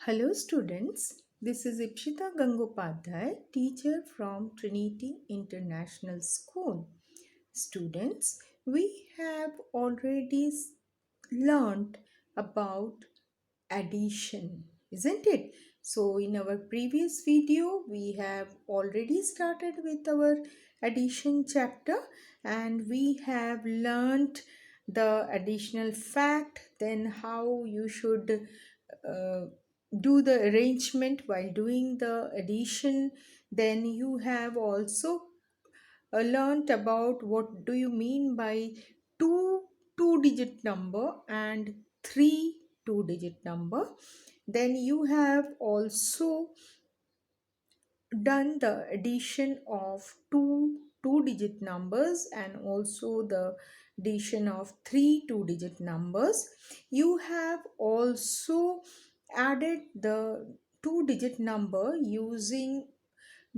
Hello students, this is Ipshita Gangopadhyay, teacher from Trinity International School. Students, we have already learned about addition, isn't it? So in our previous video, we have already started with our addition chapter and we have learned the additional fact, then how you should uh, do the arrangement while doing the addition. Then you have also learned about what do you mean by two two-digit number and three two-digit number. Then you have also done the addition of two-digit numbers and also the addition of three two-digit numbers. You have also added the two-digit number using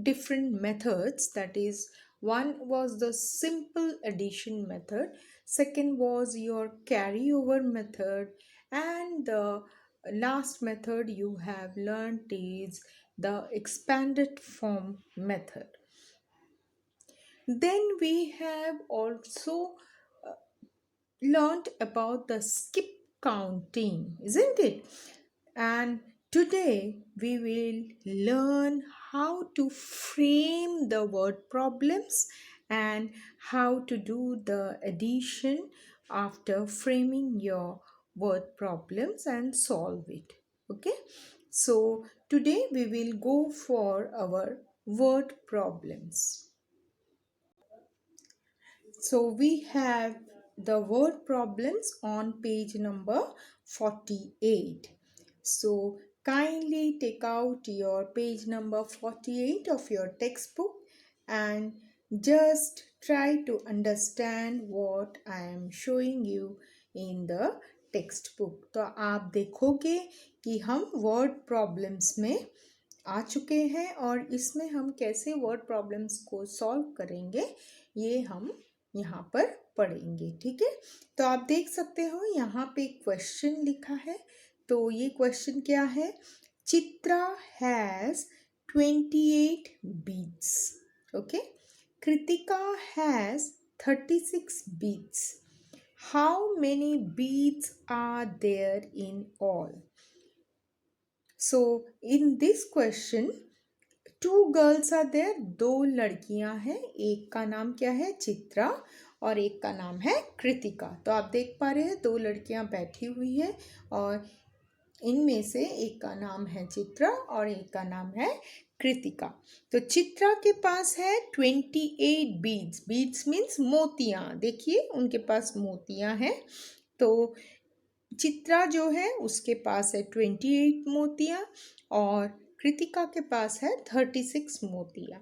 different methods, that is, one was the simple addition method, second was your carryover method, and the last method you have learned is the expanded form method. Then we have also learned about the skip counting, isn't it? And today we will learn how to frame the word problems and how to do the addition after framing your word problems and solve it. Okay, so today we will go for our word problems. So we have the word problems on page number 48. So kindly take out your page number 48 of your textbook and just try to understand what I am showing you in the textbook. तो आप देखोगे कि हम word problems में आ चुके हैं और इसमें हम कैसे वर्ड प्रॉब्लम्स को सॉल्व करेंगे ये हम यहाँ पर पढ़ेंगे। ठीक है, तो आप देख सकते हो यहाँ पे क्वेश्चन लिखा है। तो ये क्वेश्चन क्या है? Chitra has 28 beads. Okay, Kritika has 36 beads. How many beads are there in all? So in this question, two girls are there, दो लड़कियां हैं, एक का नाम क्या है? चित्रा, और एक का नाम है कृतिका। तो आप देख पा रहे हैं दो लड़कियां बैठी हुई है और इनमें से एक का नाम है चित्रा और एक का नाम है कृतिका। तो चित्रा के पास है 28 बीड्स। Beads means मोतियां। देखिए उनके पास मोतियां हैं। तो चित्रा जो है उसके पास है 28 मोतियां और कृतिका के पास है 36 मोतियां।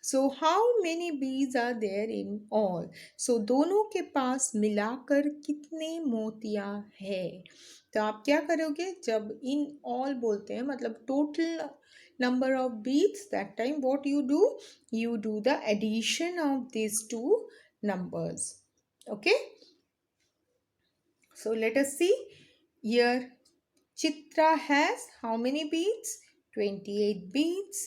So how many bees are there in all? सो दोनों के पास मिलाकर कितने मोतियां है? तो आप क्या करोगे जब इन ऑल बोलते हैं, मतलब total number of beads, that time what you do the addition of these two numbers. Okay, so let us see here. Chitra has how many beads? 28 beads,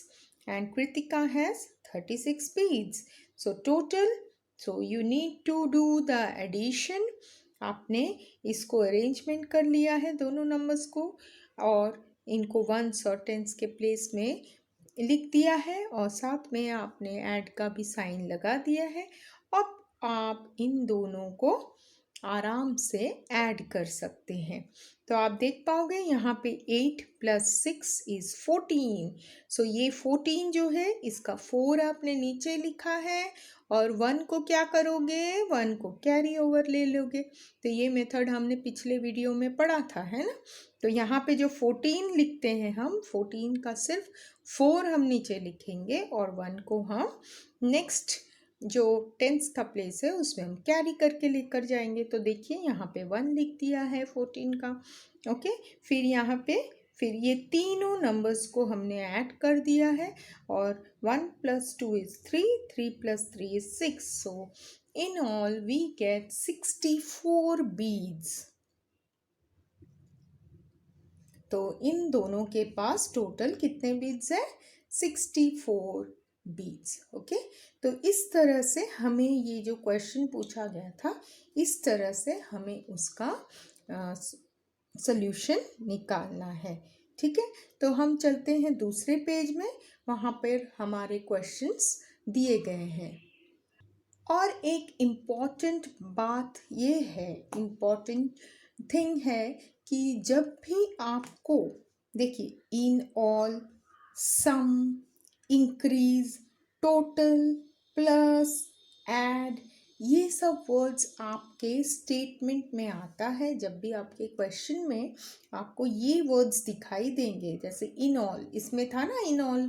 and Kritika has 36 beads. So total, so you need to do the addition. आपने इसको arrangement कर लिया है दोनों numbers को और इनको once और टेंस के प्लेस में लिख दिया है और साथ में आपने ऐड का भी साइन लगा दिया है। अब आप इन दोनों को आराम से ऐड कर सकते हैं। तो आप देख पाओगे यहाँ पे 8 + 6 इज 14। सो ये 14 जो है इसका 4 आपने नीचे लिखा है और 1 को क्या करोगे? 1 को कैरी ओवर ले लोगे। तो ये मेथड हमने पिछले वीडियो में पढ़ा था, है ना? तो यहाँ पे जो 14 लिखते हैं हम, 14 का सिर्फ 4 हम नीचे लिखेंगे और 1 को हम नेक्स्ट जो टेंस का प्लेस है उसमें हम कैरी करके लेकर जाएंगे। तो देखिए यहाँ पे 1 लिख दिया है 14 का। ओके, फिर यहाँ पे फिर ये तीनों नंबर्स को हमने ऐड कर दिया है और 1 + 2 is 3, 3 + 3 is 6। So in all we get 64 beads. तो इन दोनों के पास टोटल कितने बीट्स है? 64 बीट्स। ओके, तो इस तरह से हमें ये जो क्वेश्चन पूछा गया था, इस तरह से हमें उसका सॉल्यूशन निकालना है। ठीक है, तो हम चलते हैं दूसरे पेज में, वहाँ पर हमारे क्वेश्चंस दिए गए हैं। और एक इम्पॉर्टेंट बात ये है, इम्पॉर्टेंट थिंग है कि जब भी आपको, देखिए, in all, sum, increase, total, plus, add, ये सब वर्ड्स आपके स्टेटमेंट में आता है। जब भी आपके क्वेश्चन में आपको ये वर्ड्स दिखाई देंगे, जैसे इन ऑल, इसमें था ना इन ऑल,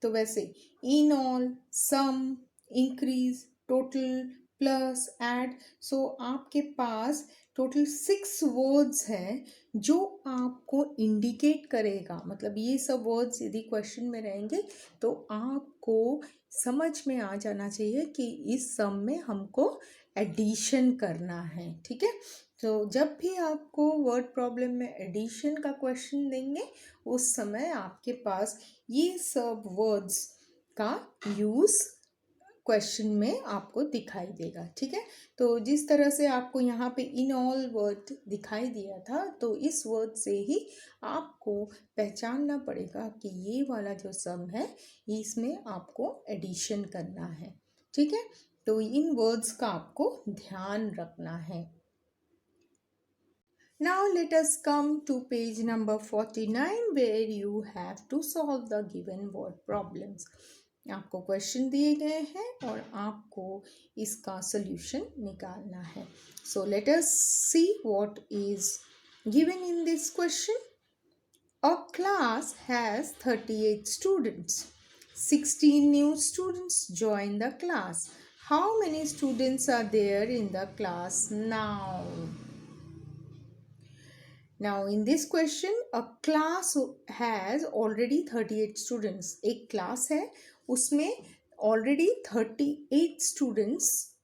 तो वैसे in all, sum, increase, total, plus, add, so आपके पास टोटल 6 वर्ड्स हैं जो आपको इंडिकेट करेगा। मतलब ये सब वर्ड्स यदि क्वेश्चन में रहेंगे तो आपको समझ में आ जाना चाहिए कि इस सम में हमको एडिशन करना है। ठीक है, तो जब भी आपको वर्ड प्रॉब्लम में एडिशन का क्वेश्चन देंगे, उस समय आपके पास ये सब वर्ड्स का यूज़ क्वेश्चन में आपको दिखाई देगा। ठीक है, तो जिस तरह से आपको यहाँ पे इन ऑल वर्ड दिखाई दिया था, तो इस वर्ड से ही आपको पहचानना पड़ेगा कि ये वाला जो सम है इसमें आपको एडिशन करना है। ठीक है, तो इन वर्ड्स का आपको ध्यान रखना है। Now let us come to page number 49 where you have to solve the given word problems. आपको क्वेश्चन दिए गए हैं और आपको इसका सॉल्यूशन निकालना है। So let us see what is given in this question. A class has 38 students. 16 new students join the class. How many students are there in the class now? Now in this question, a class has already 38 students. एक class है, उसमें already 38 students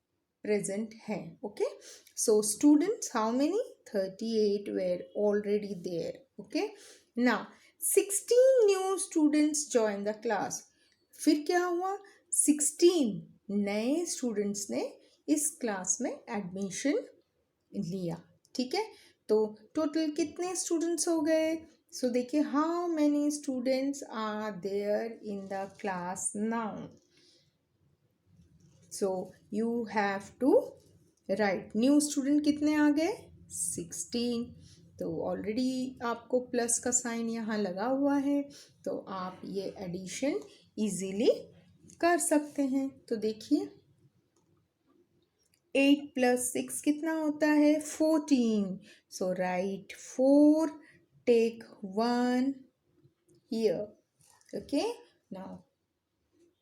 present हैं. Okay, so students how many? 38 were already there. Okay, now 16 new students join the class. फिर क्या हुआ? 16 नए students ने इस class में admission लिया। ठीक है, तो टोटल कितने स्टूडेंट्स हो गए? सो देखिए, how many students are there in the class now? So you have to write new student कितने आ गए? 16। तो ऑलरेडी आपको प्लस का साइन यहाँ लगा हुआ है, तो आप ये एडिशन इजीली कर सकते हैं। तो देखिए, 8 plus 6 कितना होता है? 14. So write 4, take 1 here. Okay, now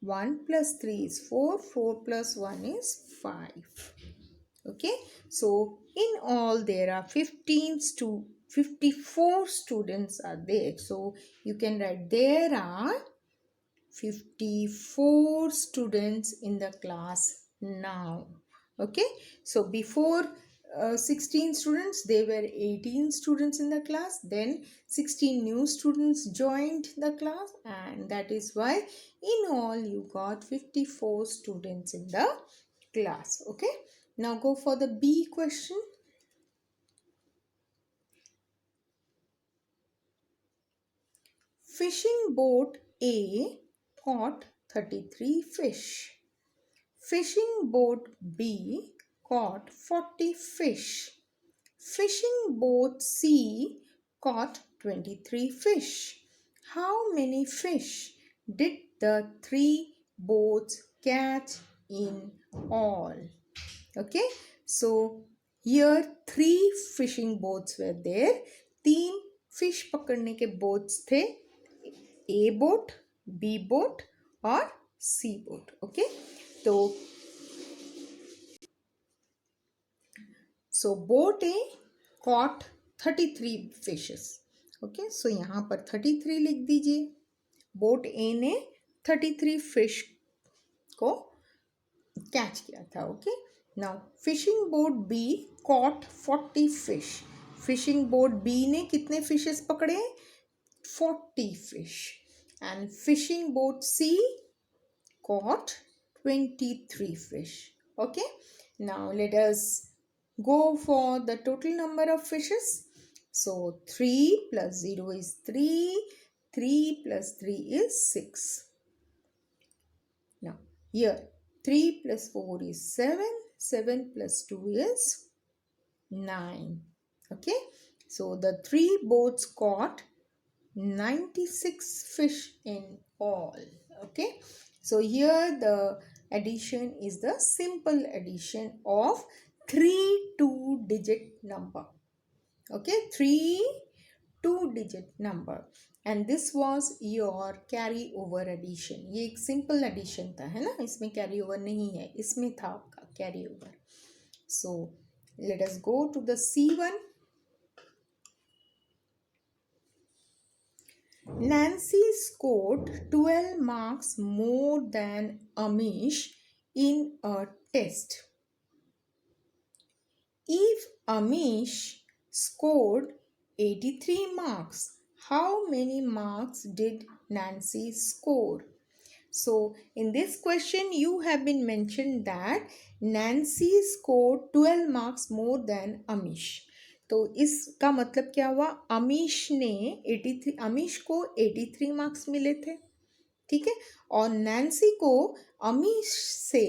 1 plus 3 is 4, 4 plus 1 is 5. Okay, so in all there are 54 students are there. So you can write there are 54 students in the class now. Okay, so before 16 students, there were 18 students in the class. Then 16 new students joined the class, and that is why in all you got 54 students in the class. Okay, now go for the B question. Fishing boat A caught 33 fish. Fishing boat B caught 40 fish. Fishing boat C caught 23 fish. How many fish did the 3 boats catch in all? Okay, so here 3 fishing boats were there. 3 fish पकड़ने के boats थे, A boat, B boat और C boat. Okay, so boat A caught 33 fishes. Okay, so यहाँ पर 33 लिख दीजिए। Boat A ने 33 fish को कैच किया था। Okay, now fishing boat B caught 40 fish. Fishing boat B ने कितने फिशेस पकड़े? 40 fish. And fishing boat C caught 23 fish. Okay, now let us go for the total number of fishes. So 3 plus 0 is 3, 3 plus 3 is 6. Now here 3 plus 4 is 7, 7 plus 2 is 9. Okay, so the 3 boats caught 96 fish in all. Okay, so here the addition is the simple addition of 3 two-digit number. Okay, 3 two-digit number, and this was your carry over addition. ये एक simple addition था, है ना, इसमें carry over नहीं है, इसमें था आपका carry over. So let us go to the C1. Nancy scored 12 marks more than Amish in a test. If Amish scored 83 marks, how many marks did Nancy score? So in this question you have been mentioned that Nancy scored 12 marks more than Amish. तो इसका मतलब क्या हुआ? अमीश ने 83, अमीश को 83 marks मिले थे, ठीक है, और नैन्सी को अमीश से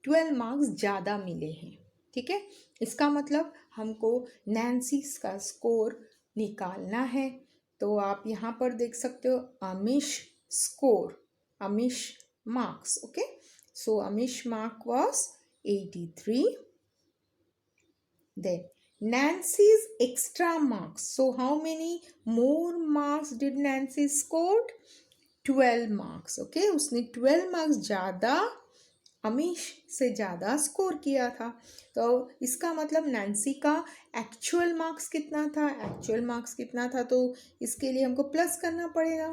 12 मार्क्स ज़्यादा मिले हैं, ठीक है। इसका मतलब हमको नैन्सी का स्कोर निकालना है। तो आप यहाँ पर देख सकते हो Amish score, Amish marks, okay. So Amish mark was 83. Then Nancy's extra marks. So how many more marks did Nancy scored? 12 marks. Okay, उसने 12 marks ज़्यादा अमीश से ज़्यादा स्कोर किया था। तो इसका मतलब नैन्सी का एक्चुअल मार्क्स कितना था? एक्चुअल मार्क्स कितना था? तो इसके लिए हमको प्लस करना पड़ेगा।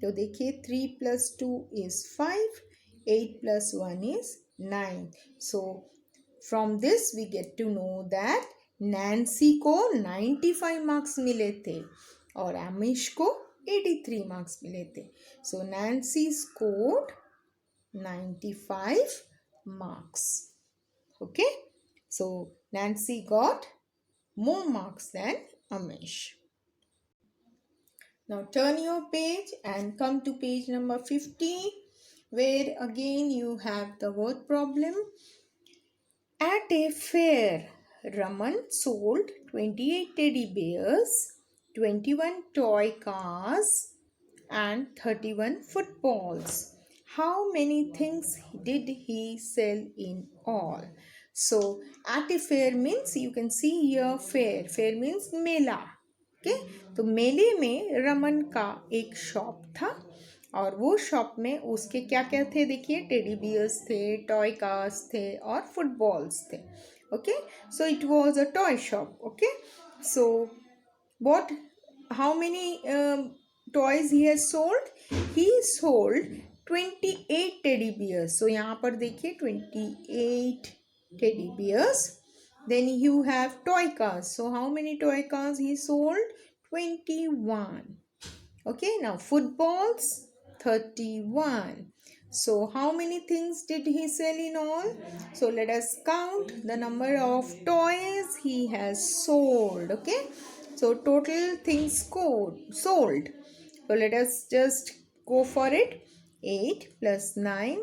तो देखिए 3 + 2 is 5, 8 + 1 is 9. So from this we get to know that Nancy को 95 मार्क्स मिले थे और अमीश को 83 मार्क्स मिले थे। सो Nancy scored 95 marks. Okay, so Nancy got more marks than Amish. Now turn your page and come to page number 50, where again you have the word problem. At a fair, Raman sold 28 teddy bears, 21 toy cars and 31 footballs. How many things did he sell in all? So at a fair means you can see here fair. Fair means Mela. Okay? तो मेले में रमन का एक shop था और वो shop में उसके क्या क्या थे? देखिए टेडी बियर्स थे, टॉय कार्स थे और फुटबॉल्स थे. Okay, so it was a toy shop. Okay, so what, how many toys he has sold? He sold 28 teddy bears. So यहाँ पर देखिए 28 teddy bears. Then you have toy cars. So how many toy cars he sold? 21. Okay, now footballs 31. So how many things did he sell in all? So let us count the number of toys he has sold. Okay, so total things sold. So let us just go for it. 8 + 9,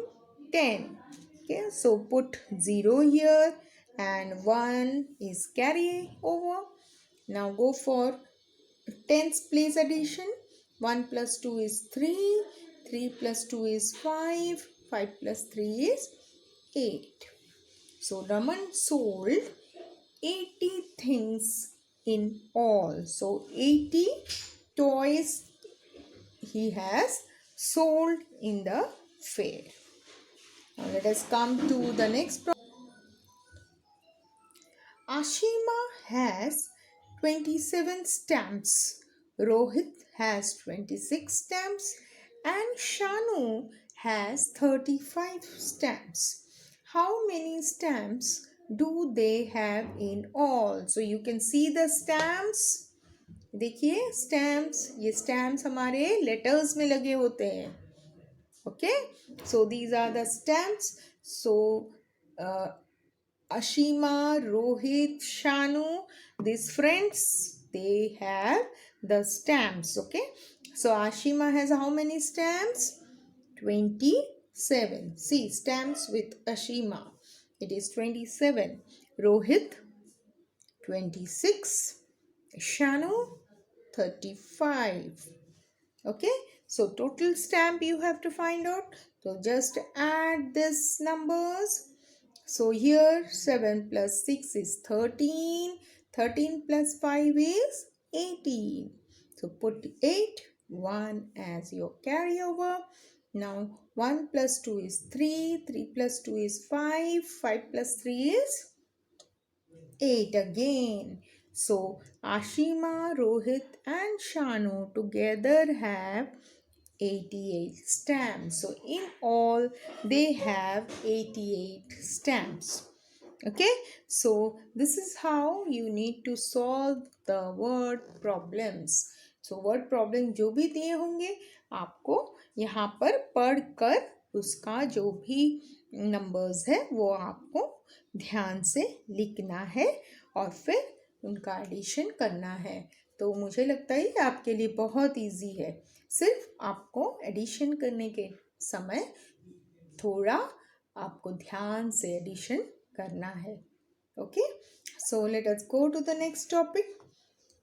10. Okay, so put 0 here and 1 is carry over. Now go for tens place addition. 1 + 2 is 3, 3 + 2 is 5, 5 + 3 is 8. So Raman sold 80 things in all. So 80 toys he has sold in the fair. Now let us come to the next problem. Ashima has 27 stamps. Rohit has 26 stamps and Shanu has 35 stamps. How many stamps do they have in all? So you can see the stamps. देखिए stamps, ये stamps हमारे letters में लगे होते हैं. Okay, so these are the stamps. So Ashima, Rohit, Shanu, these friends, they have the stamps. Okay, so Ashima has how many stamps? 27. See, stamps with Ashima. It is 27. Rohit, 26. Shanu, 35. Okay, so total stamp you have to find out. So just add this numbers. So here 7 plus 6 is 13. 13 plus 5 is 18. So put 8, 1 as your carryover. Now 1 plus 2 is 3. 3 plus 2 is 5. 5 plus 3 is 8 again. So Ashima, Rohit and Shanu together have 88 stamps. So in all they have 88 stamps. Okay, so this is how you need to solve the word problems. So word problem जो भी दिए होंगे आपको यहाँ पर पढ़कर उसका जो भी नंबर्स है वो आपको ध्यान से लिखना है और फिर उनका एडिशन करना है. तो मुझे लगता है ये आपके लिए बहुत इजी है. सिर्फ आपको एडिशन करने के समय थोड़ा आपको ध्यान से एडिशन करना है. Okay, so let us go to the next topic,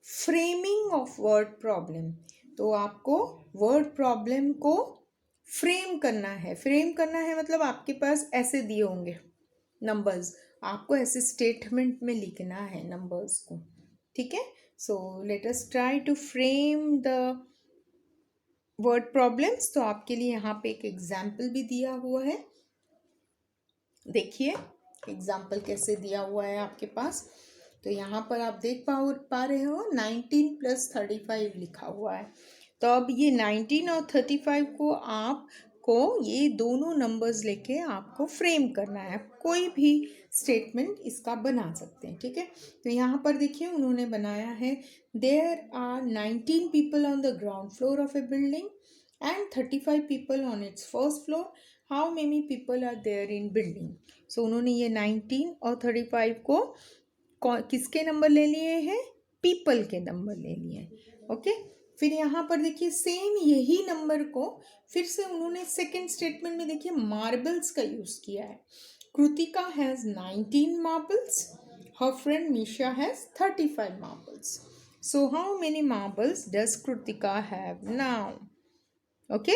framing of word problem. तो आपको वर्ड प्रॉब्लम को फ्रेम करना है. फ्रेम करना है मतलब आपके पास ऐसे दिए होंगे नंबर्स, आपको ऐसे स्टेटमेंट में लिखना है नंबर्स को. ठीक है, so let us try to frame the word problems. तो आपके लिए यहाँ पे एक एग्जाम्पल भी दिया हुआ है. देखिए एग्जाम्पल कैसे दिया हुआ है आपके पास. तो यहाँ पर आप देख पा रहे हो 19 प्लस 35 लिखा हुआ है. तो अब ये 19 और 35 को आपको ये दोनों नंबर्स लेके आपको फ्रेम करना है. कोई भी स्टेटमेंट इसका बना सकते हैं. ठीक है, तो यहाँ पर देखिए उन्होंने बनाया है there are 19 people on the ground floor of a building and 35 people on its first floor. How many people are there in building. So उन्होंने ये 19 और 35 को किसके नंबर ले लिए हैं? पीपल के नंबर ले लिए. ओके, फिर यहाँ पर देखिए सेम यही नंबर को फिर से उन्होंने सेकेंड स्टेटमेंट में देखिए मार्बल्स का यूज किया है. Kritika has 19 marbles, her friend Nisha has 35 marbles. So how many marbles does Kritika have now? Okay,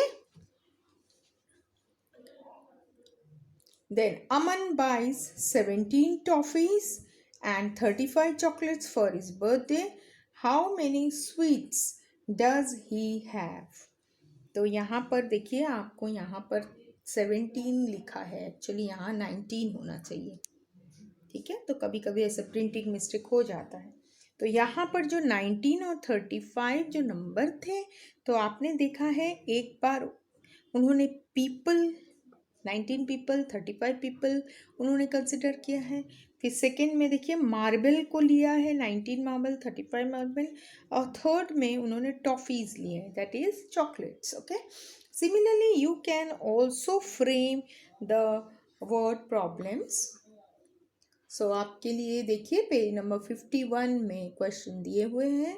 then Aman buys 17 toffees and 35 chocolates for his birthday. How many sweets does he have? तो यहाँ पर देखिए आपको यहाँ पर 17 लिखा है, एक्चुअली यहाँ 19 होना चाहिए. ठीक है, तो कभी कभी ऐसा प्रिंटिंग मिस्टेक हो जाता है. तो यहाँ पर जो 19 और 35 जो नंबर थे, तो आपने देखा है एक बार उन्होंने पीपल 19 पीपल 35 पीपल उन्होंने कंसिडर किया है. फिर सेकेंड में देखिए मार्बल को लिया है, 19 मार्बल 35 मार्बल. और थर्ड में उन्होंने टॉफीज लिए हैं, that is chocolates. Okay, similarly you can also frame the word problems. So आपके लिए देखिए पेज नंबर 51 में क्वेश्चन दिए हुए हैं.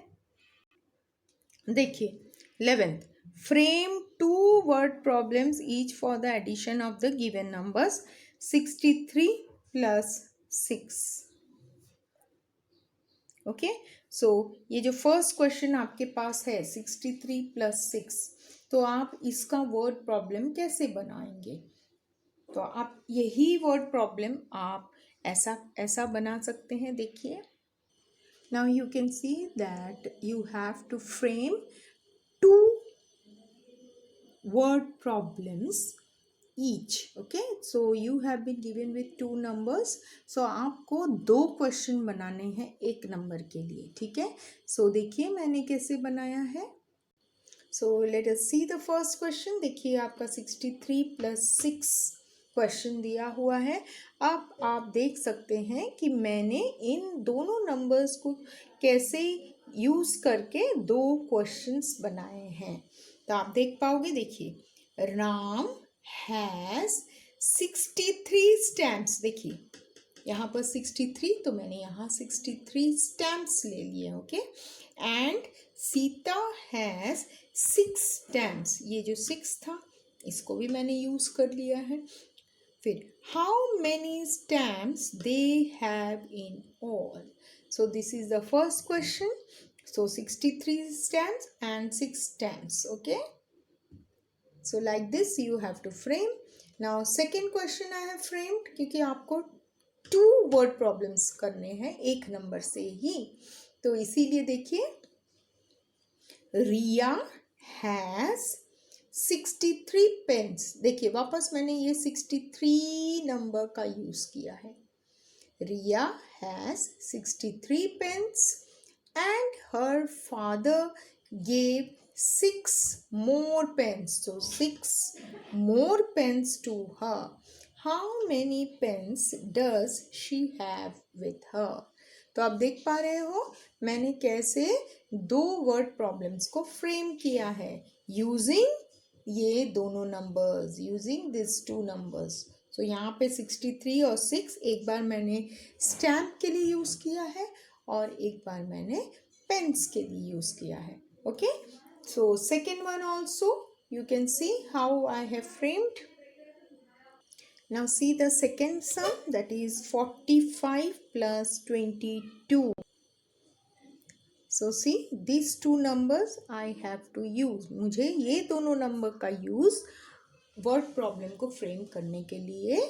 देखिए 11th, frame two word problems each for the addition of the given numbers 63 plus 6. Okay, सो ये जो फर्स्ट क्वेश्चन आपके पास है 63 plus 6, तो आप इसका वर्ड प्रॉब्लम कैसे बनाएंगे? तो आप यही वर्ड प्रॉब्लम आप ऐसा बना सकते हैं. देखिए now you can see that you have to frame two word problems each. Okay, so you have been given with two numbers, so आपको दो क्वेश्चन बनाने हैं एक नंबर के लिए. ठीक है, सो देखिए मैंने कैसे बनाया है. So let us see the first question. देखिए आपका 63 plus 6 क्वेश्चन दिया हुआ है। अब आप देख सकते हैं कि मैंने इन दोनों नंबर्स को कैसे यूज़ करके दो क्वेश्चंस बनाए हैं। तो आप देख पाओगे, देखिए, राम हैज़ 63 स्टैम्प्स। देखिए यहाँ पर 63, तो मैंने यहाँ 63 स्टैम्प्स ले लिए, okay. And Sita has 6 stamps. ये जो 6 था इसको भी मैंने यूज़ कर लिया है। फिर how many stamps they have in all. So this is the first question. So 63 stamps and 6 stamps, okay. So like this you have to frame. Now second question I have framed, क्योंकि आपको 2 word problems करने हैं एक number से ही, तो इसीलिए देखिए, रिया has 63 pens. देखिए वापस मैंने ये 63 नंबर का यूज़ किया है। Riya has 63 pens and her father gave 6 more pens. So 6 more pens to her. How many pens does she have with her? तो आप देख पा रहे हो मैंने कैसे दो वर्ड प्रॉब्लम्स को फ्रेम किया है यूजिंग ये दोनों नंबर्स, यूजिंग दिस 2 नंबर्स। तो यहाँ पे 63 और 6 एक बार मैंने स्टैम्प के लिए यूज़ किया है और एक बार मैंने पेन्स के लिए यूज़ किया है, okay. So second one also you can see how I have framed. Now see the second sum, that is 45 plus 22. So see these two numbers I have to use. मुझे ये दोनों number का use word problem को frame करने के लिए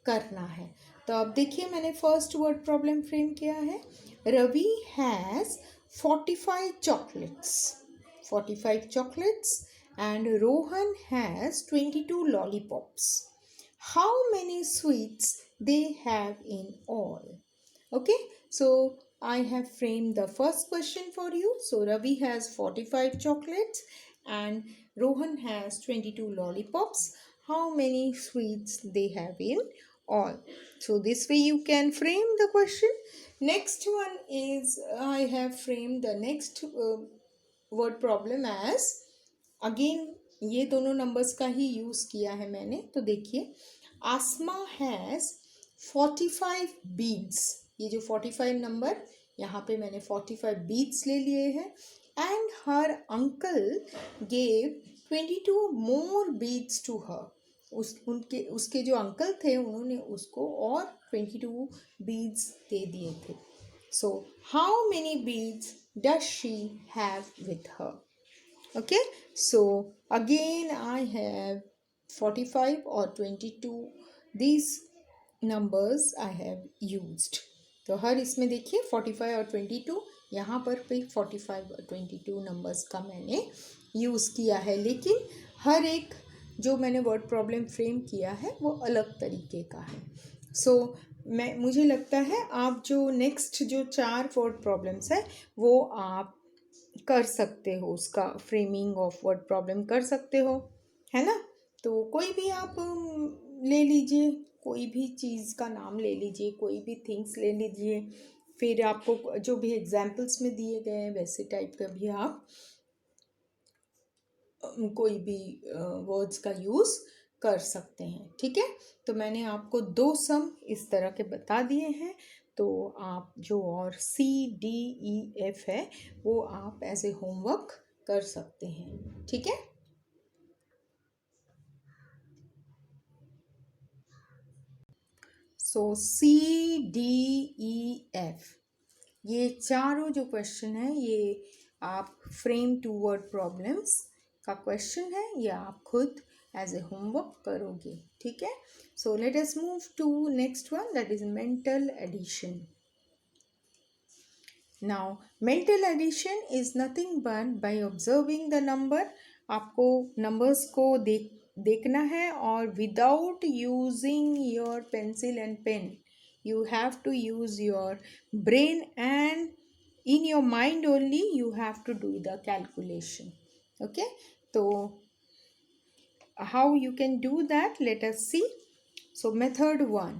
करना है। तो अब देखिए मैंने फर्स्ट वर्ड प्रॉब्लम फ्रेम किया है। Ravi has 45 chocolates. 45 chocolates and Rohan has 22 lollipops. How many sweets they have in all? Okay, so I have framed the first question for you. So Ravi has 45 chocolates and Rohan has 22 lollipops. How many sweets they have in all? So this way you can frame the question. Next one is I have framed the next word problem as, again ये दोनों numbers का ही use किया है मैंने। तो देखिए, आसमा has 45 beads. ये जो 45 नंबर यहाँ पे मैंने 45 बीड्स ले लिए हैं। And her uncle gave 22 more beads to her. उसके जो अंकल थे उन्होंने उसको और 22 बीड्स दे दिए थे। So how many beads does she have with her? Okay, so again I have 45 or 22, these numbers I have used. तो हर इसमें देखिए 45 और 22, यहाँ पर भी 45 और 22 नंबर्स का मैंने यूज़ किया है, लेकिन हर एक जो मैंने वर्ड प्रॉब्लम फ्रेम किया है वो अलग तरीके का है। मुझे लगता है आप जो नेक्स्ट जो 4 वर्ड प्रॉब्लम्स है वो आप कर सकते हो, उसका फ्रेमिंग ऑफ वर्ड प्रॉब्लम कर सकते हो, है ना। तो कोई भी आप ले लीजिए, कोई भी चीज़ का नाम ले लीजिए, कोई भी थिंग्स ले लीजिए, फिर आपको जो भी एग्जाम्पल्स में दिए गए हैं वैसे टाइप का भी आप कोई भी वर्ड्स का यूज़ कर सकते हैं, ठीक है। तो मैंने आपको 2 सम इस तरह के बता दिए हैं। तो आप जो और CDEF है वो आप एज ए होमवर्क कर सकते हैं, ठीक है। सो CDEF ये चारों जो क्वेश्चन है ये आप फ्रेम 2 वर्ड प्रॉब्लम्स का क्वेश्चन है, ये आप खुद एज ए होमवर्क करोगे, ठीक है। So let us move to next one, that is mental addition. Now mental addition is nothing but by observing the number. आपको नंबर्स को देखना है और without using your pencil and pen, you have to use your brain and in your mind only you have to do the calculation, okay. So how you can do that, let us see. So method 1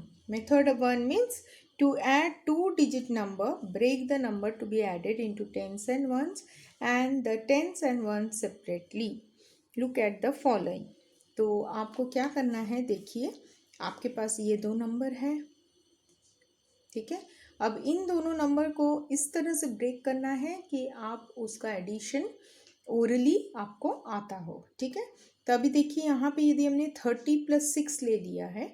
means to add two-digit number, break the number to be added into tens and ones and the tens and ones separately. Look at the following. तो आपको क्या करना है, देखिए आपके पास ये दो number है, ठीक है। अब इन दोनों नंबर को इस तरह से ब्रेक करना है कि आप उसका एडिशन ओरली आपको आता हो, ठीक है। तो अभी देखिए यहाँ पे यदि हमने 30 + 6 ले लिया है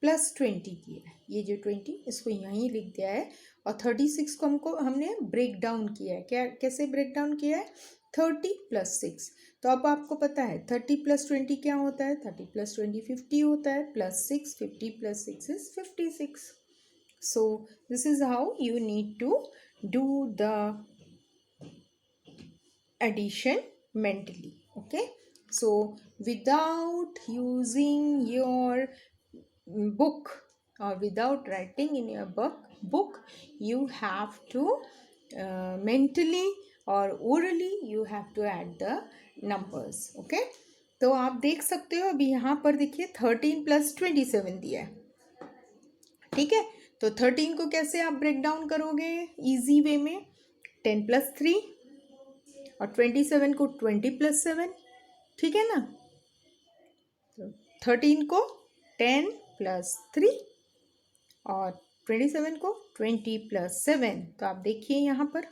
प्लस 20 किया है, ये जो 20 इसको यहीं लिख दिया है और 36 को हमने ब्रेक डाउन किया है। क्या कैसे ब्रेक डाउन किया है? 30 + 6। तो अब आपको पता है 30 + 20 क्या होता है? 30 + 20 50 होता है, plus 6 50 + 6 is 56। So this is how you need to do the addition mentally. Okay, so without using your book or without writing in your book you have to mentally or orally you have to add the numbers. Okay, तो आप देख सकते हो अभी यहाँ पर देखिए 13 + 27 दिया है, ठीक है। तो 13 को कैसे आप ब्रेक डाउन करोगे इजी वे में? 10 + 3 और 27 को 20 + 7, ठीक है ना। तो 13 को 10 + 3 और 27 को 20 + 7। तो आप देखिए यहाँ पर,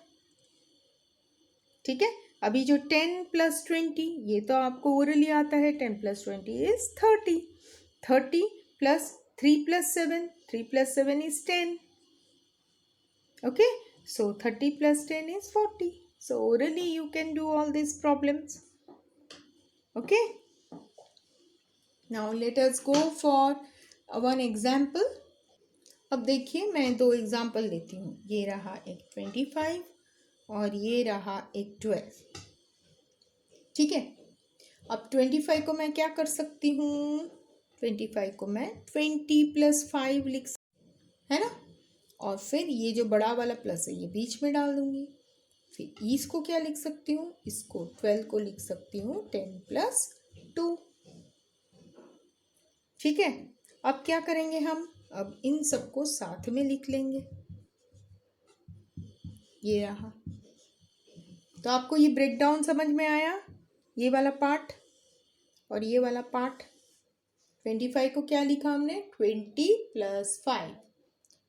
ठीक है। अभी जो 10 + 20 ये तो आपको ओरली आता है, 10 + 20 is 30, 30 + 3 + 7, 3 + 7 is 10. Okay, so 30 + 10 is 40. So orally you can do all these problems. Okay, now let us go for one example. अब देखिए मैं दो एग्जाम्पल लेती हूँ, ये रहा एक 25 और ये रहा एक 12, ठीक है। अब 25 को मैं क्या कर सकती हूँ? 25 को मैं 20 + 5 लिख, है ना। और फिर ये जो बड़ा वाला प्लस है ये बीच में डाल दूंगी। फिर इसको क्या लिख सकती हूँ? इसको 12 को लिख सकती हूँ 10 + 2, ठीक है। अब क्या करेंगे हम? अब इन सबको साथ में लिख लेंगे, ये रहा। तो आपको ये ब्रेक डाउन समझ में आया, ये वाला पार्ट और ये वाला पार्ट। 25 को क्या लिखा हमने? 20 + 5।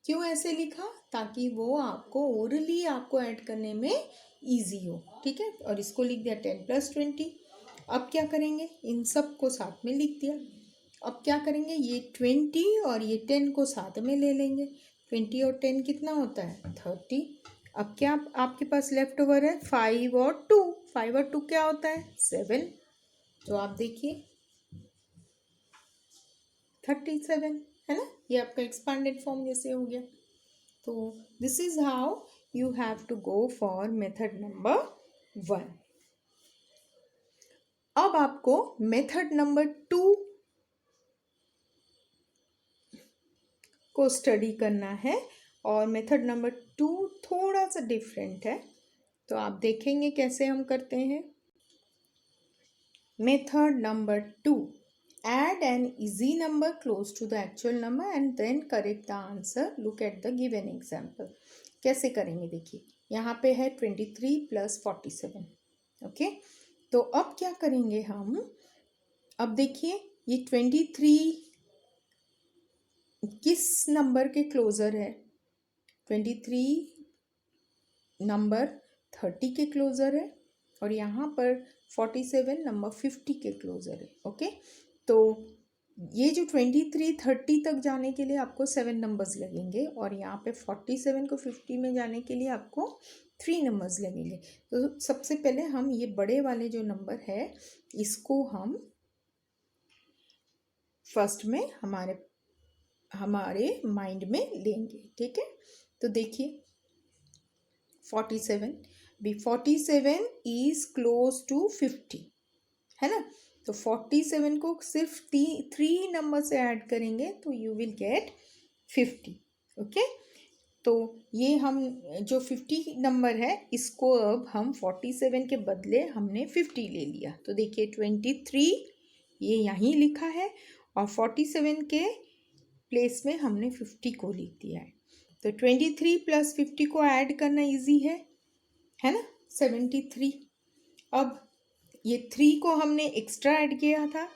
क्यों ऐसे लिखा? ताकि वो आपको ओरली आपको ऐड करने में इजी हो, ठीक है। और इसको लिख दिया 10 + 20। अब क्या करेंगे? इन सब को साथ में लिख दिया। अब क्या करेंगे? ये 20 और ये 10 को साथ में ले लेंगे। 20 और 10 कितना होता है? 30। अब क्या आपके पास लेफ्ट ओवर है? 5 और 2। 5 और 2 क्या होता है? 7। तो आप देखिए 37, है ना। ये आपका एक्सपांडेड फॉर्म जैसे हो गया। तो this is how you have to go for method number 1। अब आपको मेथड नंबर 2 को स्टडी करना है और मेथड नंबर 2 थोड़ा सा डिफरेंट है, तो आप देखेंगे कैसे हम करते हैं। Method number 2, add an easy number close to the actual number and then correct the answer. Look at the given example. कैसे करेंगे देखिए, यहाँ पे है 23 + 47, ओके। तो अब क्या करेंगे हम? अब देखिए ये 23 किस नंबर के क्लोजर है? 23 नंबर 30 के क्लोजर है और यहाँ पर 47 नंबर 50 के क्लोजर है, ओके। तो ये जो 23 30 तक जाने के लिए आपको 7 नंबर्स लगेंगे और यहाँ पे 47 को 50 में जाने के लिए आपको 3 नंबर्स लगेंगे। तो सबसे पहले हम ये बड़े वाले जो नंबर है इसको हम फर्स्ट में हमारे माइंड में लेंगे, ठीक है। तो देखिए 47 भी 47 इज क्लोज टू 50, है ना। तो 47 को सिर्फ 3 नंबर से ऐड करेंगे तो यू विल गेट 50, ओके। तो ये हम जो 50 नंबर है इसको अब हम 47 के बदले हमने 50 ले लिया। तो देखिए 23 ये यहीं लिखा है और 47 के प्लेस में हमने 50 को लिख दिया है। तो 23 प्लस 50 को ऐड करना इजी है ना, 73। अब ये 3 को हमने एक्स्ट्रा ऐड किया था,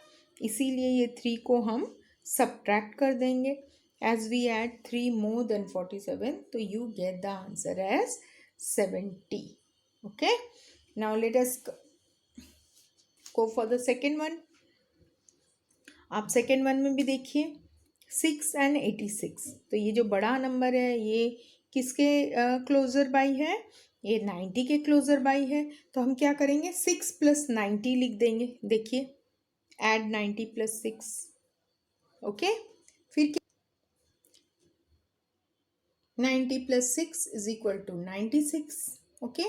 इसीलिए ये 3 को हम सब्ट्रैक्ट कर देंगे। As we add 3 more then 47, तो you get the answer as 70। Okay, now let us go for the second one. आप सेकेंड वन में भी देखिए 6 and 86। तो ये जो बड़ा नंबर है ये किसके क्लोजर बाई है, ये 90 के क्लोजर बाई है। तो हम क्या करेंगे, 6 + 90 लिख देंगे। देखिए ऐड 90 + 6। ओके, फिर 90 + 6 = 96। okay,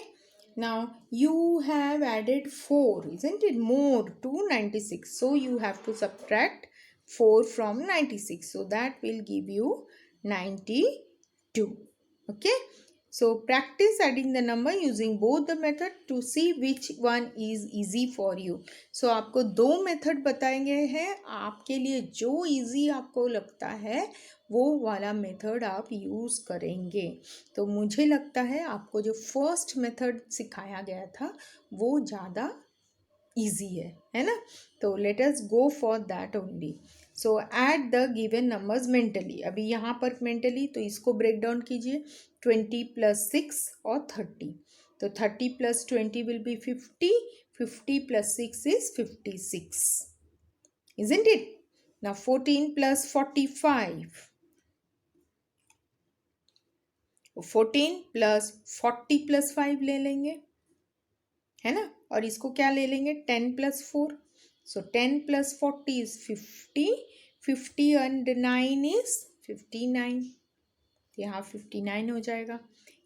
now you have added 4, isn't it, more to 96, so you have to subtract 4 from 96, so that will give you 92. okay, so practice adding the number using both the method to see which one is easy for you. so आपको दो method बताए गए हैं, आपके लिए जो easy आपको लगता है वो वाला मेथड आप यूज़ करेंगे। तो मुझे लगता है आपको जो फर्स्ट मेथड सिखाया गया था वो ज़्यादा इजी है ना। तो let us go for that only. So add the given numbers mentally. अभी यहाँ पर मेंटली, तो इसको ब्रेक डाउन कीजिए, 20 + 6 और 30। तो 30 + 20 will be 50, 50 + 6 is 56, isn't it? Now 14 + 45, 14 + 40 + 5 ले लेंगे, है ना, और इसको क्या ले लेंगे, 10 + 4। सो 10 + 40 is 50, 50 and 9 is 59, यहाँ 59 हो जाएगा।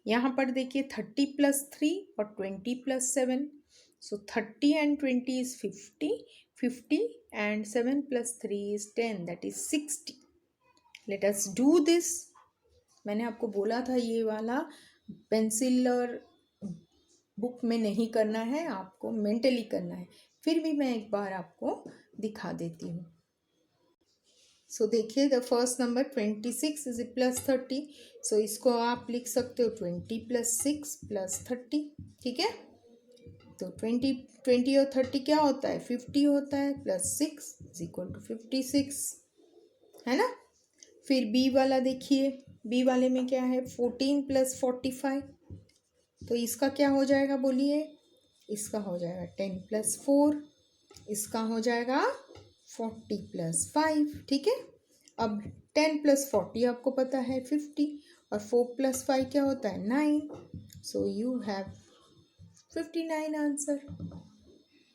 यहाँ पर देखिए 30 + 3 और 20 + 7, सो 30 and 20 is 50, 50 and 7 + 3 is 10, that is 60. Let us do this. मैंने आपको बोला था ये वाला पेंसिल और बुक में नहीं करना है, आपको मेंटली करना है। फिर भी मैं एक बार आपको दिखा देती हूँ। सो देखिए द फर्स्ट नंबर 26 इज +30, सो इसको आप लिख सकते हो 20 + 6 + 30, ठीक है। तो 20 और 30 क्या होता है, 50 होता है, +6 = 56, है ना। फिर बी वाला देखिए, बी वाले में क्या है, 14 + 45, तो इसका क्या हो जाएगा बोलिए, इसका हो जाएगा 10 + 4, इसका हो जाएगा 40 + 5, ठीक है। अब 10 + 40 आपको पता है 50, और 4 + 5 क्या होता है 9, सो यू हैव 59 आंसर,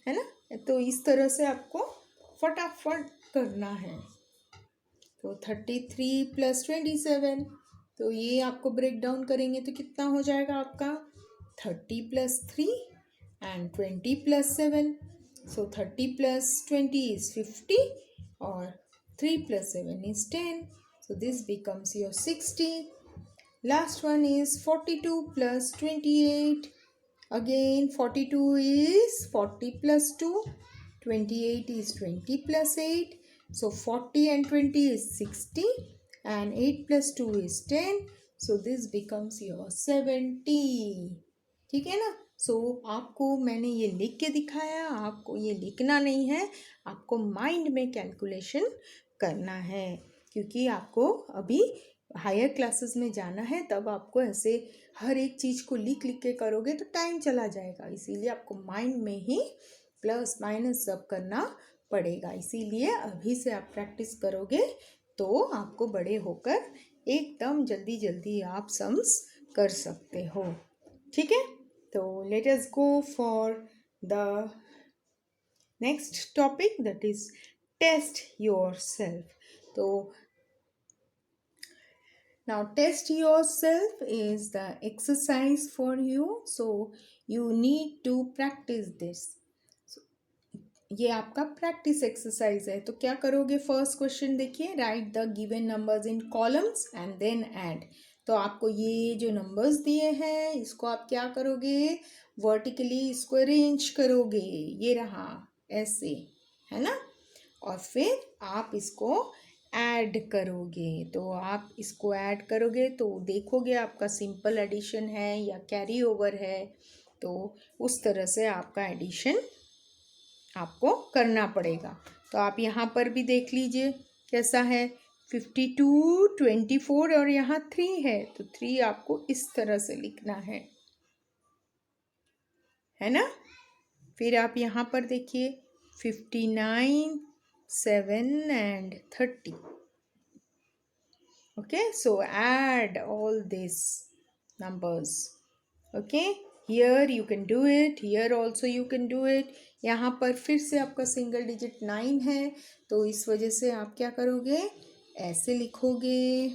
है ना। तो इस तरह से आपको फटाफट करना है। तो 33 + 27, तो ये आपको ब्रेक डाउन करेंगे तो कितना हो जाएगा आपका, 30 + 3 and 20 + 7, so 30 + 20 is 50 और 3 + 7 is 10, so this becomes your 60. Last one is 42 + 28, again 42 is 40 + 2, 28 is 20 + 8, so 40 and 20 is 60 and 8 + 2 is 10, so this becomes your 70, ठीक है ना। सो आपको मैंने ये लिख के दिखाया, आपको ये लिखना नहीं है, आपको माइंड में कैलकुलेशन करना है, क्योंकि आपको अभी हायर क्लासेस में जाना है, तब आपको ऐसे हर एक चीज़ को लिख लिख के करोगे तो टाइम चला जाएगा, इसीलिए आपको माइंड में ही प्लस माइनस सब करना पड़ेगा। इसीलिए अभी से आप प्रैक्टिस करोगे तो आपको बड़े होकर एकदम जल्दी जल्दी आप सम्स कर सकते हो, ठीक है। तो let us go for the next topic, that is test yourself. तो now test yourself is the exercise for you, so you need to practice this. ये आपका प्रैक्टिस एक्सरसाइज है। तो क्या करोगे, फर्स्ट क्वेश्चन देखिए, write the given numbers in columns and then add. तो आपको ये जो नंबर्स दिए हैं इसको आप क्या करोगे, वर्टिकली इसको अरेंज करोगे, ये रहा ऐसे, है ना, और फिर आप इसको ऐड करोगे। तो आप इसको ऐड करोगे तो देखोगे आपका सिंपल एडिशन है या कैरी ओवर है, तो उस तरह से आपका एडिशन आपको करना पड़ेगा। तो आप यहाँ पर भी देख लीजिए कैसा है, 52, 24 और यहाँ 3 है, तो 3 आपको इस तरह से लिखना है ना। फिर आप यहाँ पर देखिए 59, 7 and 30. Okay, so add all these numbers. Okay, here you can do it, here also you can do it. यहाँ पर फिर से आपका सिंगल डिजिट 9 है, तो इस वजह से आप क्या करोगे, ऐसे लिखोगे।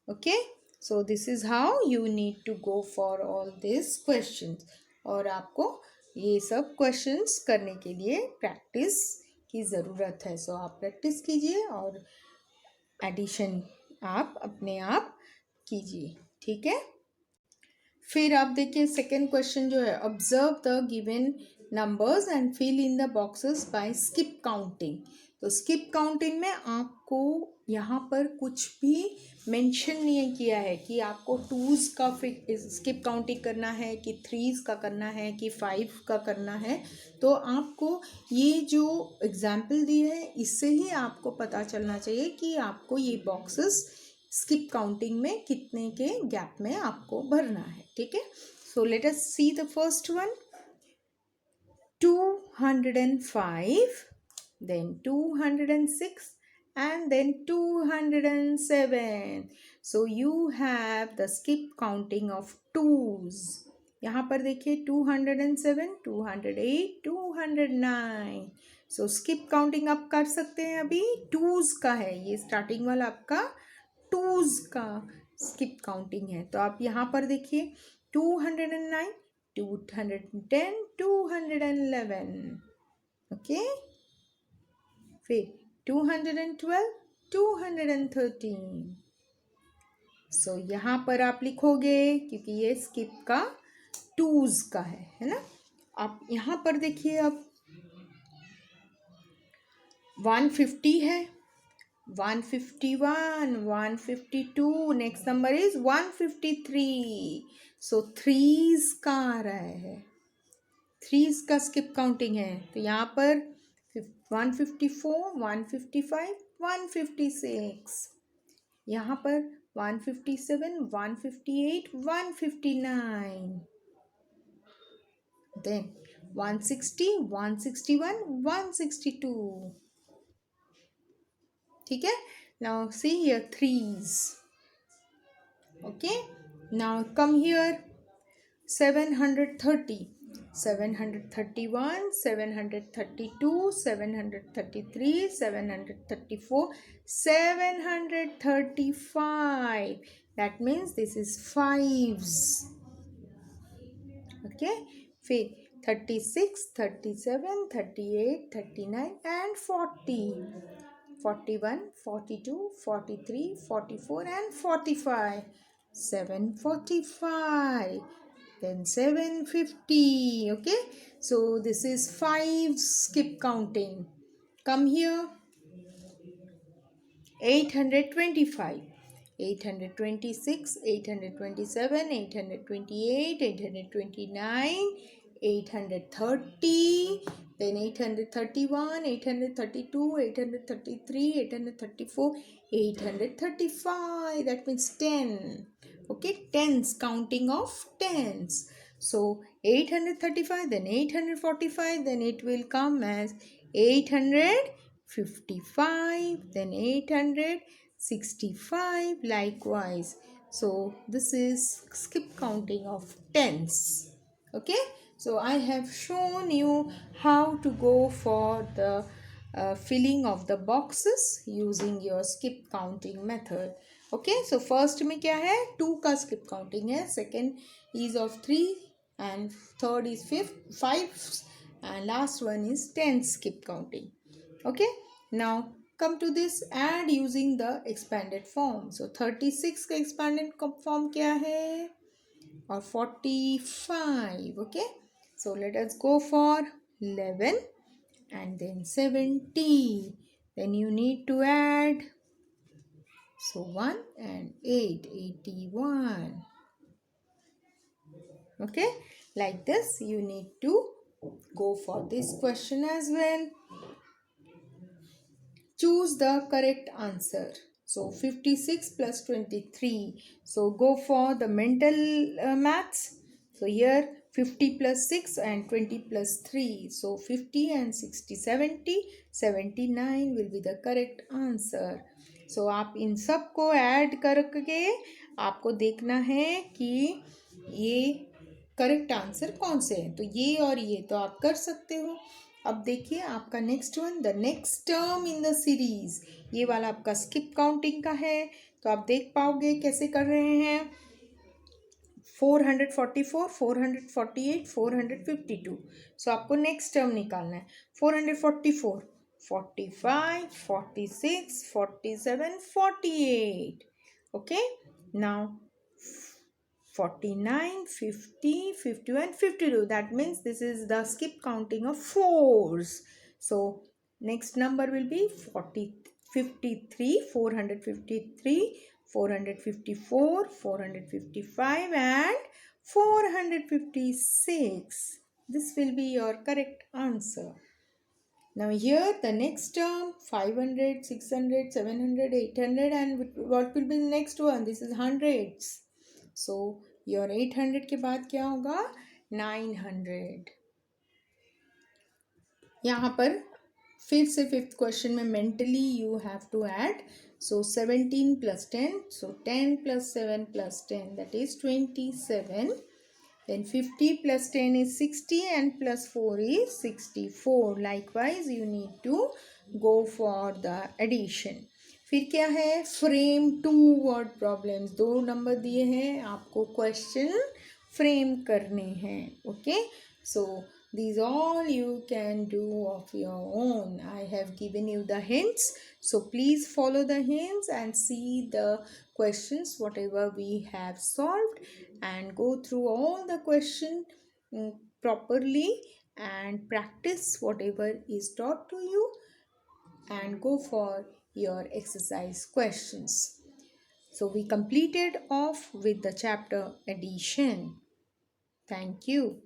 Okay, so this is how you need to go for all this questions. और आपको ये सब क्वेश्चंस करने के लिए प्रैक्टिस की ज़रूरत है। सो आप प्रैक्टिस कीजिए और एडिशन आप अपने आप कीजिए, ठीक है। फिर आप देखिए सेकेंड क्वेश्चन जो है, observe the given numbers and fill in the boxes by skip counting. तो स्किप काउंटिंग में आपको यहाँ पर कुछ भी मेंशन नहीं किया है कि आपको टूज का स्किप काउंटिंग करना है कि थ्रीज का करना है कि 5 का करना है। तो आपको ये जो एग्जाम्पल दिए है इससे ही आपको पता चलना चाहिए कि आपको ये बॉक्सेस स्किप काउंटिंग में कितने के गैप में आपको भरना है, ठीक है। So let us see the first one, 205, then 206 and then 207. So you have the skip counting of twos. यहाँ पर देखिए 207, 208, 209. सो स्किप काउंटिंग आप कर सकते हैं, अभी टूज का है ये स्टार्टिंग वाला आपका टूज का स्किप काउंटिंग है। तो आप यहाँ पर देखिए 209, 210, 211, ओके। फिर 212, 213। सो यहाँ पर आप लिखोगे क्योंकि ये स्किप का टूज का है ना। आप यहाँ पर देखिए अब 150 है, 151, 152, next number is 153। So threes का आ रहा है, थ्रीज का स्किप काउंटिंग है। तो यहाँ पर 154, 155, 156, यहाँ पर 157, 158, 159, then 160, 161, 162, ठीक है। Now see here threes, okay. Now come here 730, 731, 732, 733, 734, 735. That means this is fives, okay. फिर 36, 37, 38, 39 and 40. 41, 42, 43, 44 and 45. 745. Then 750. Okay. So this is 5 skip counting. Come here. 825. 826, 827, 828, 829, 830, then 831, 832, 833, 834, 835. That means 10. Okay, tens, counting of tens. So 835, then 845, then it will come as 855, then 865, likewise. So this is skip counting of tens. Okay, so I have shown you how to go for the filling of the boxes using your skip counting method. Okay, so first में क्या है, 2 का skip counting है, second is of 3 and third is 5 and last one is 10 skip counting. Okay, now come to this, add using the expanded form. So 36 का expanded form क्या है, or 45. Okay, so let us go for 11. and then 70. Then you need to add, so 1 and 8, 81. Okay, like this you need to go for this question as well. Choose the correct answer. So 56 plus 23. So go for the mental maths. So here 50 plus 6 and 20 plus 3. So 50 and 60, 70. 79 will be the correct answer. So आप इन सब को add करके आपको देखना है कि ये correct answer कौन से हैं. तो ये और ये तो आप कर सकते हो. अब देखिए आपका next one, the next term in the series. ये वाला आपका स्किप काउंटिंग का है. तो आप देख पाओगे कैसे कर रहे हैं. 444, 448, 452. सो आपको नेक्स्ट टर्म निकालना है. 444, 45, 46, 47, 48. Okay, now 49, 50, 51, 52. That means this is the skip counting of fours. So next number will be 40, 53, 453, 454, 455 and 456. This will be your correct answer. Now here the next term 500, 600, 700, 800 and what will be the next one? This is hundreds. So your 800 के बाद क्या होगा? 900. यहाँ पर फिर से fifth question में mentally you have to add. So 17 plus 10. So 10 plus 7 plus 10, that is 27. Then 50 plus 10 is 60 and plus 4 is 64. Likewise, you need to go for the addition. फिर क्या है? Frame two word problems. 2 number दिए हैं आपको, question frame करने हैं. Okay, so these all you can do of your own. I have given you the hints, so please follow the hints and see the questions whatever we have solved, and go through all the question properly and practice whatever is taught to you, and go for your exercise questions. So we completed off with the chapter addition. Thank you.